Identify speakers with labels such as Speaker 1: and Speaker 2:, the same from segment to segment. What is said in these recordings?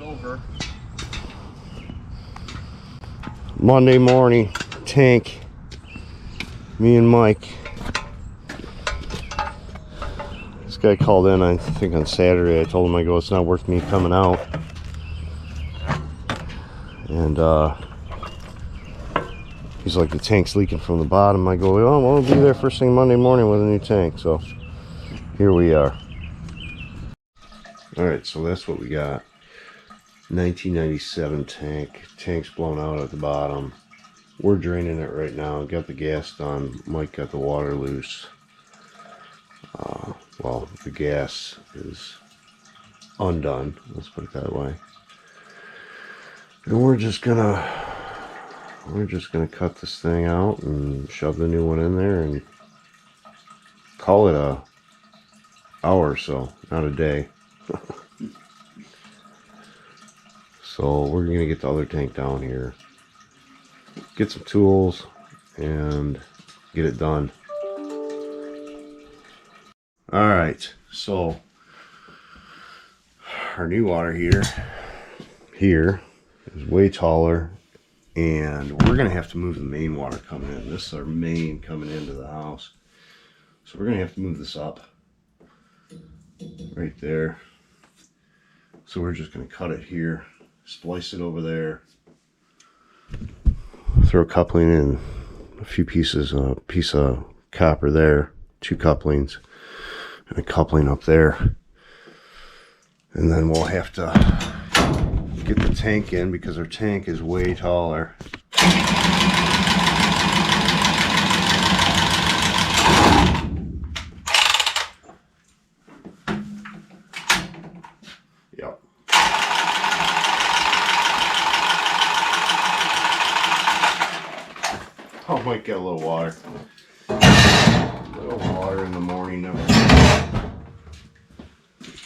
Speaker 1: over.
Speaker 2: Monday morning, tank. Me and Mike. This guy called in, I think on Saturday. I told him, I go, it's not worth me coming out. And he's like, the tank's leaking from the bottom. I go, oh, well, we'll be there first thing Monday morning with a new tank. So here we are. All right, so that's what we got. 1997 tank. Tank's blown out at the bottom. We're draining it right now. Got the gas done. Mike got the water loose. Well, the gas is undone. Let's put it that way. And we're just gonna cut this thing out and shove the new one in there and call it a hour or so, not a day. So we're gonna get the other tank down here, get some tools, and get it done. All right, so our new water heater here is way taller, and we're gonna have to move the main water coming in. This is our main coming into the house, so we're gonna have to move this up right there. So we're just gonna cut it here, splice it over there, throw a coupling in, a few pieces, a piece of copper there, 2 couplings, and a coupling up there. And then we'll have to get the tank in because our tank is way taller. Yep. Oh, might get a little water. A little water in the morning. Never.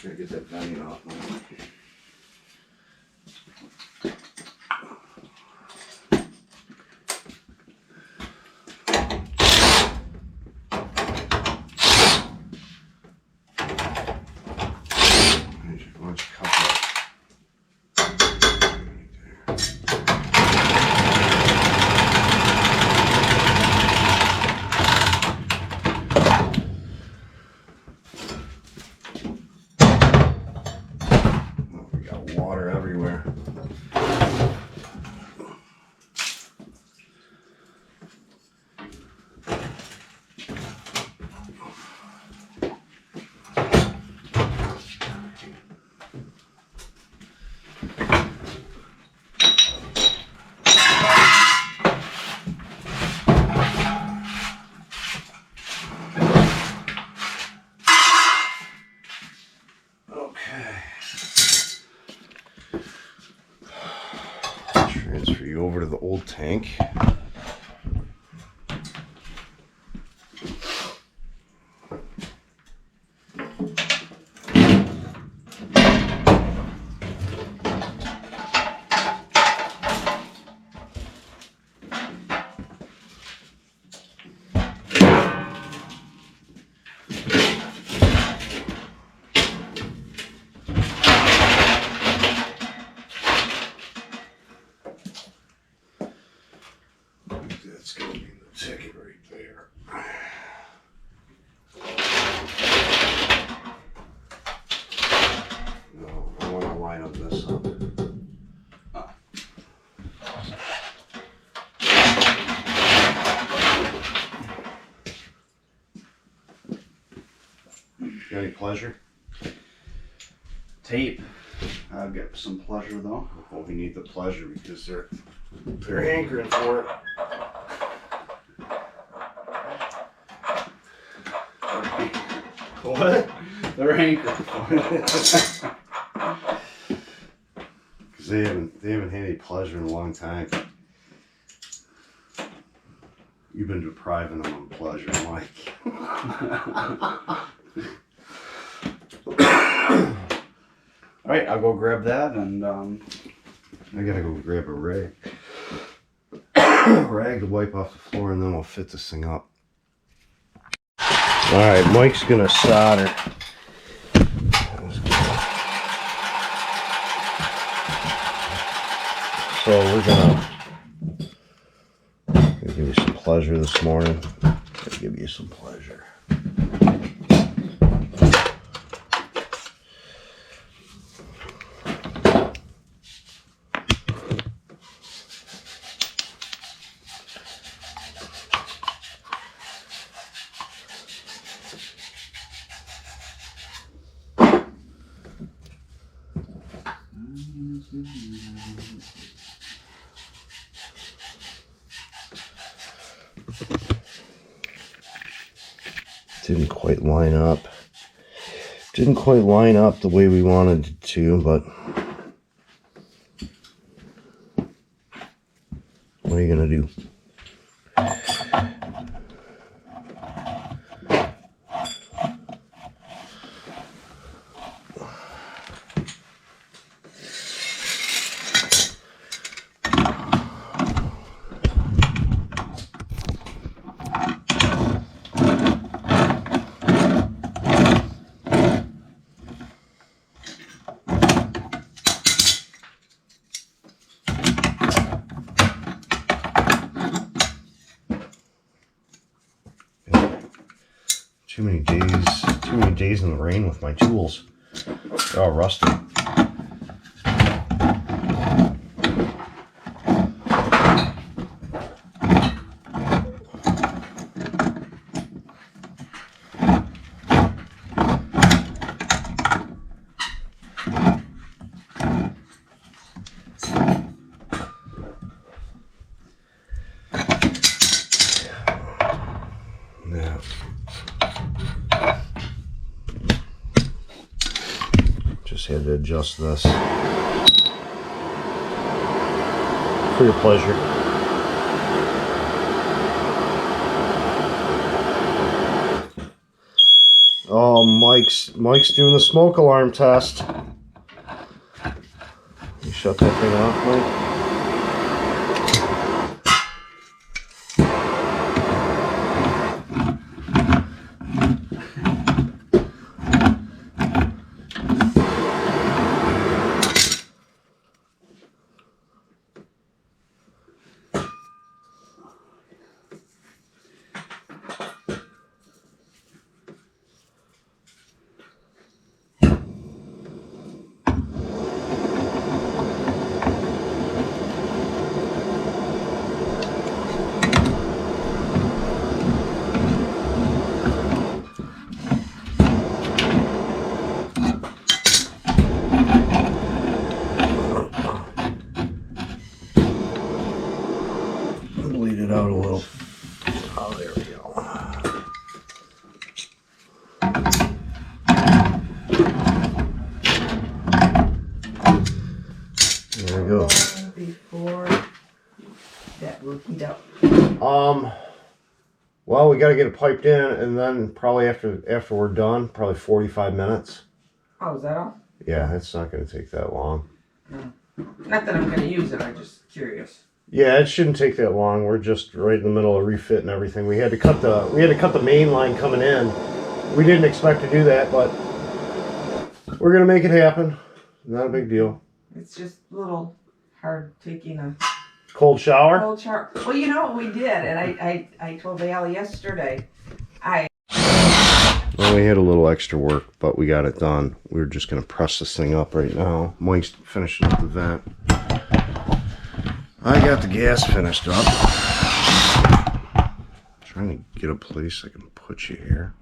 Speaker 2: Gotta get that venting off. Transfer you over to the old tank. That's going to be the ticket right there. No, I want to line up this up. You got any pleasure?
Speaker 1: Tape. I've got some pleasure though.
Speaker 2: Well, we need the pleasure because they're hankering for it. What?
Speaker 1: They're hankering for it.
Speaker 2: Because they haven't had any pleasure in a long time. You've been depriving them of pleasure, Mike.
Speaker 1: All right, I'll go grab that and
Speaker 2: I gotta go grab a rag. Rag to wipe off the floor, and then we'll fit this thing up. All right, Mike's gonna solder. So we're gonna give you some pleasure this morning. Give you some pleasure. Didn't quite line up. Didn't quite line up the way we wanted it to, but what are you gonna do? Too many days in the rain with my tools. They're all rusty. Had to adjust this for your pleasure. Oh, Mike's doing the smoke alarm test. You shut that thing off, Mike? Bleed it out a little. Oh, there we go. There we go.
Speaker 3: Before that will heat up.
Speaker 2: Well, we got to get it piped in, and then probably after we're done, probably 45 minutes.
Speaker 3: Oh, is that all?
Speaker 2: Yeah, it's not going to take that long.
Speaker 3: No. Not that I'm going to use it, I'm just curious.
Speaker 2: Yeah, it shouldn't take that long. We're just right in the middle of refitting everything. We had to cut the main line coming in. We didn't expect to do that, but we're going to make it happen. Not a big deal.
Speaker 3: It's just a little hard taking a
Speaker 2: Cold shower?
Speaker 3: cold shower. Well, you know what we did, and I told Al yesterday.
Speaker 2: Well, we had a little extra work, but we got it done. We're just going to press this thing up right now. Mike's finishing up the vent. I got the gas finished up. Trying to get a place I can put you here.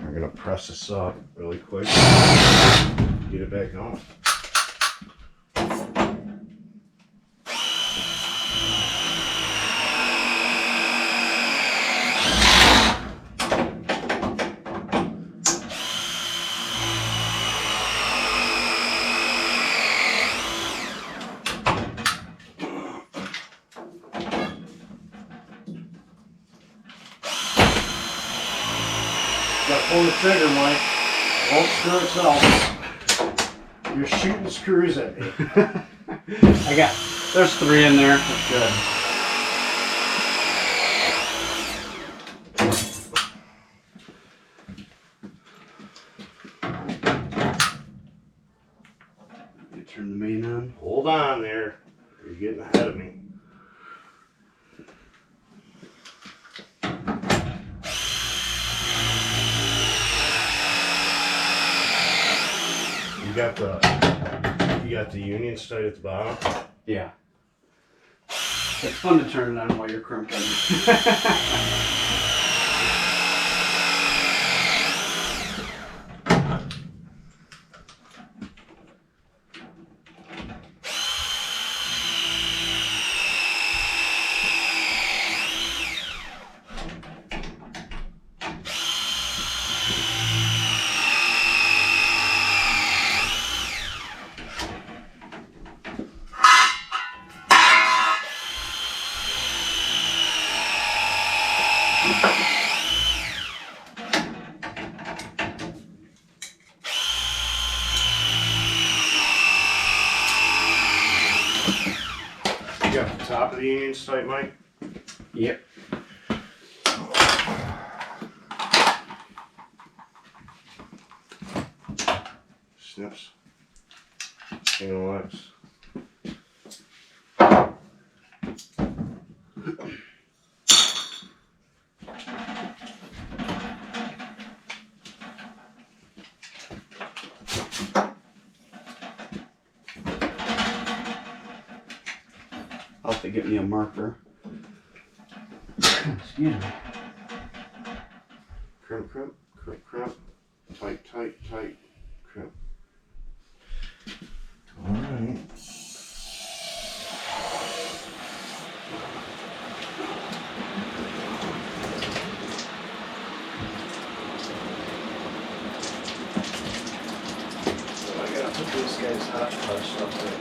Speaker 2: We're going to press this up really quick. Get it back on. Gotta pull the trigger, Mike. Won't screw itself. You're shooting screws at me.
Speaker 1: There's 3 in there. That's good. Turn the main on.
Speaker 2: Hold on there. You're getting ahead of me. You got the union stud at the bottom?
Speaker 1: Yeah. It's fun to turn it on while you're crimping.
Speaker 2: You got the top of the union stud, Mike?
Speaker 1: Yep.
Speaker 2: Snips. Single X.
Speaker 1: I'll have to get me a marker. Excuse me.
Speaker 2: Crimp, crimp, crimp, crimp. Tight, tight, tight. Crimp. Alright. So I gotta put this guy's hodgepodge stuff in.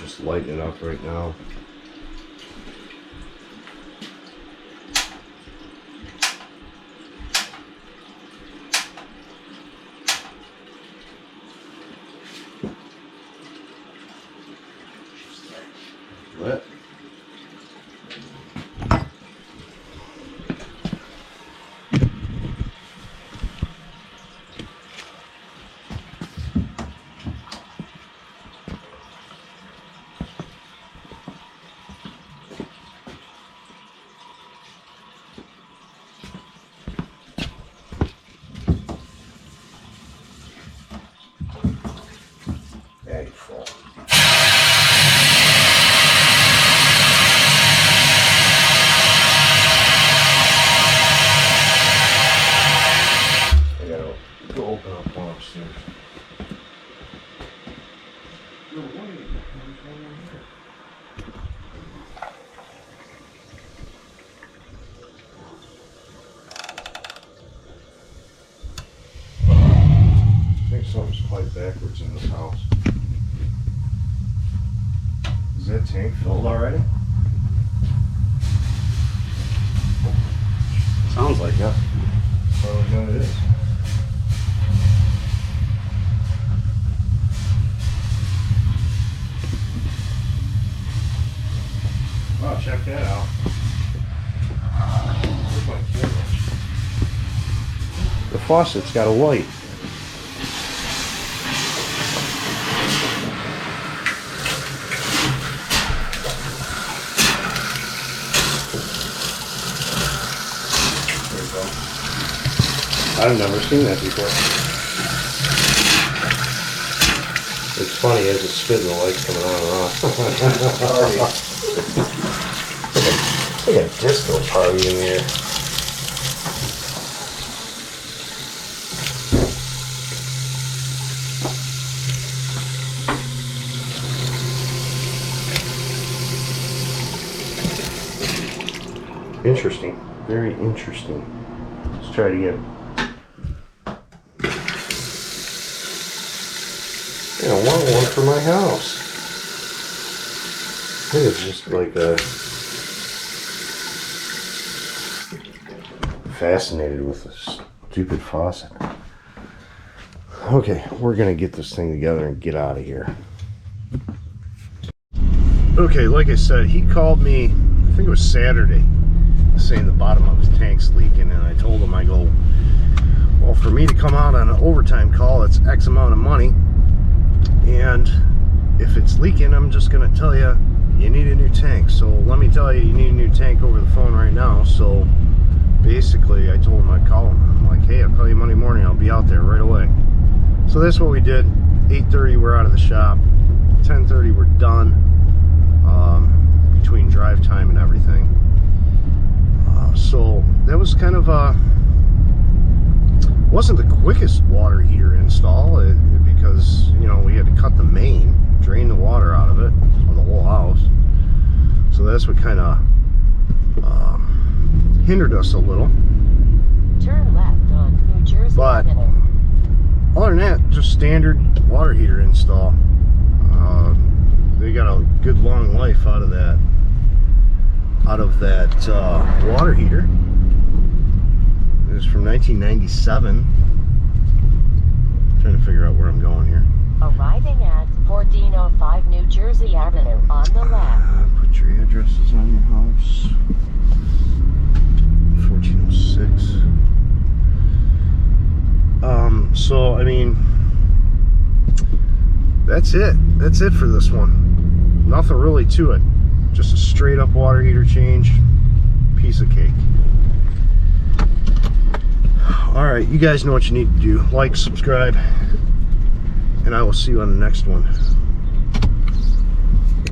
Speaker 2: Just lighting it up right now.
Speaker 1: Lit.
Speaker 2: Bag full. I gotta go open up one upstairs. No, wait. There's one in here. I think something's quite backwards in this house. Is that tank filled already?
Speaker 1: Sounds like it.
Speaker 2: Oh, no, it is. Wow, check that out. Where's my camera? The faucet's got a light. There you go. I've never seen that before. It's funny as it's spitting, the light's coming on and off. It's like a disco party in here. Interesting. Very interesting. Let's try it again. I want one for my house. I think it's just like fascinated with this stupid faucet. Okay, we're gonna get this thing together and get out of here. Okay, like I said, he called me, I think it was Saturday, saying the bottom of his tank's leaking, and I told him, I go, well, for me to come out on an overtime call, it's X amount of money, and if it's leaking, I'm just gonna tell you, you need a new tank. So let me tell you, you need a new tank over the phone right now. So basically, I told him I'd call him. I'm like, hey, I'll call you Monday morning. I'll be out there right away. So that's what we did. 8:30, we're out of the shop. 10:30, we're done. Between drive time and everything. So that was kind of wasn't the quickest water heater install because, you know, we had to cut the main, drain the water out of it, of the whole house. So that's what kind of hindered us a little.
Speaker 4: Turn left on New Jersey
Speaker 2: But
Speaker 4: Avenue.
Speaker 2: other than that, just standard water heater install. They got a good long life out of that water heater. It was from 1997. Trying to figure out where I'm going here.
Speaker 4: Arriving at 1405 New Jersey Avenue on the left.
Speaker 2: Put your addresses on your house. 1406. So I mean, that's it. That's it for this one. Nothing really to it. Just a straight up water heater change. Piece of cake. Alright, you guys know what you need to do. Like, subscribe, and I will see you on the next one.